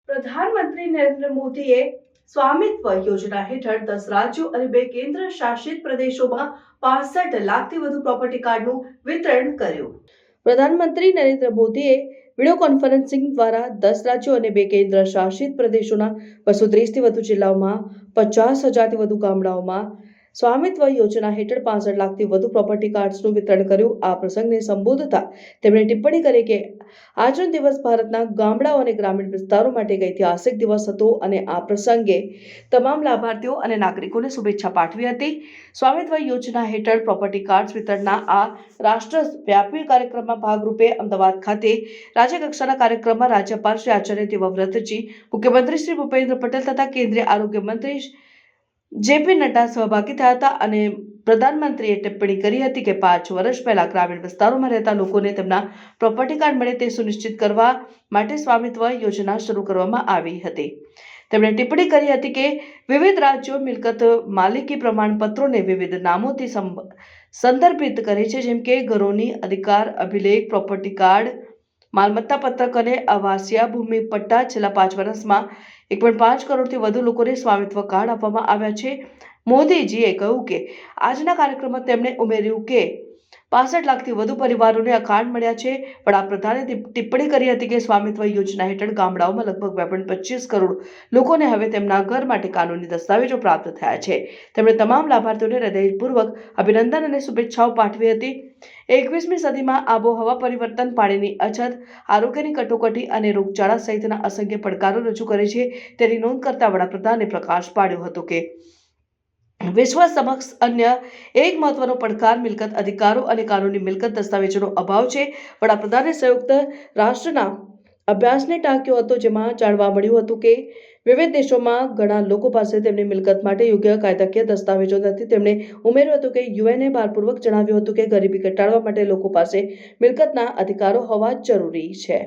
પ્રધાનમંત્રી નરેન્દ્ર મોદીએ સ્વામિત્વ યોજના હેઠળ 10 રાજ્યો અને 2 કેન્દ્ર શાસિત પ્રદેશોમાં 65 લાખથી વધુ પ્રોપર્ટી કાર્ડનું વિતરણ કર્યું। પ્રધાનમંત્રી નરેન્દ્ર મોદીએ વિડિયો કોન્ફરન્સિંગ દ્વારા 10 રાજ્યો અને 2 કેન્દ્ર શાસિત પ્રદેશોના 230થી વધુ જિલ્લાઓમાં 50,000થી વધુ ગામડાઓમાં સ્વામિત્વ યોજના હેઠળ 65 લાખથી વધુ પ્રોપર્ટી કાર્ડ્સનું વિતરણ કર્યું। આ પ્રસંગને સંબોધતા તેમણે ટિપ્પણી કરી કે આજનો દિવસ ભારતના ગામડાઓ અને ગ્રામીણ વિસ્તારો માટે એક ઐતિહાસિક દિવસ હતો અને આ પ્રસંગે તમામ લાભાર્થીઓ અને નાગરિકોને શુભેચ્છા પાઠવી હતી। સ્વામિત્વ યોજના હેઠળ પ્રોપર્ટી કાર્ડ્સ વિતરણના આ રાષ્ટ્રવ્યાપી કાર્યક્રમના ભાગરૂપે અમદાવાદ ખાતે રાજ્યકક્ષાના કાર્યક્રમમાં રાજ્યપાલ શ્રી આચાર્ય દેવવ્રતજી, મુખ્યમંત્રી શ્રી ભૂપેન્દ્ર પટેલ તથા કેન્દ્રીય આરોગ્ય મંત્રી જેપી નડ્ડા સહભાગી થયા હતા અને પ્રધાનમંત્રીએ ટિપ્પણી કરી હતી કે 5 વર્ષ પહેલા ગ્રામીણ વિસ્તારોમાં રહેતા લોકોને તેમના પ્રોપર્ટી કાર્ડ મળે તે સુનિશ્ચિત કરવા માટે સ્વામિત્વ યોજના શરૂ કરવામાં આવી હતી। તેમણે ટિપ્પણી કરી હતી કે વિવિધ રાજ્યો મિલકત માલિકી પ્રમાણપત્રોને વિવિધ નામોથી સંદર્ભિત કરે છે, જેમ કે ઘરોની અધિકાર અભિલેખ, પ્રોપર્ટી કાર્ડ, માલમત્તા પત્રક અને આવાસીય ભૂમિ પટ્ટા। છેલ્લા 5 વર્ષમાં 1.5 કરોડથી વધુ લોકોને સ્વામિત્વ કાર્ડ આપવામાં આવ્યા છે। મોદીજીએ કહ્યું કે આજના કાર્યક્રમમાં તેમણે ઉમેર્યું કે 65 લાખથી વધુ પરિવારોને આ કાર્ડ મળ્યા છે। વડાપ્રધાને ટિપ્પણી કરી હતી કે સ્વામિત્વ યોજના હેઠળ ગામડાઓમાં લગભગ 2.25 કરોડ લોકોને હવે તેમના ઘર માટે કાનૂની દસ્તાવેજો પ્રાપ્ત થયા છે। તેમણે તમામ લાભાર્થીઓને હૃદયપૂર્વક અભિનંદન અને શુભેચ્છાઓ પાઠવી હતી। 21મી સદીમાં આબોહવા પરિવર્તન, પાણીની અછત, આરોગ્યની કટોકટી અને રોગચાળા સહિતના અસંખ્ય પડકારો રજૂ કરે છે તેની નોંધ કરતા વડાપ્રધાને પ્રકાશ પાડ્યો હતો કે વિશ્વ સમક્ષ અન્ય એક મહત્વનો પડકાર મિલકત અધિકારો અને કાનૂની મિલકત દસ્તાવેજોનો અભાવ છે। વડાપ્રધાને સંયુક્ત રાષ્ટ્રના અભ્યાસને ટાંક્યો હતો, જેમાં જાણવા મળ્યું હતું કે વિવિધ દેશોમાં ઘણા લોકો પાસે તેમની મિલકત માટે યોગ્ય કાયદાકીય દસ્તાવેજો નથી। તેમણે ઉમેર્યું હતું કે યુએનએ ભારપૂર્વક જણાવ્યું હતું કે ગરીબી ઘટાડવા માટે લોકો પાસે મિલકતના અધિકારો હોવા જરૂરી છે।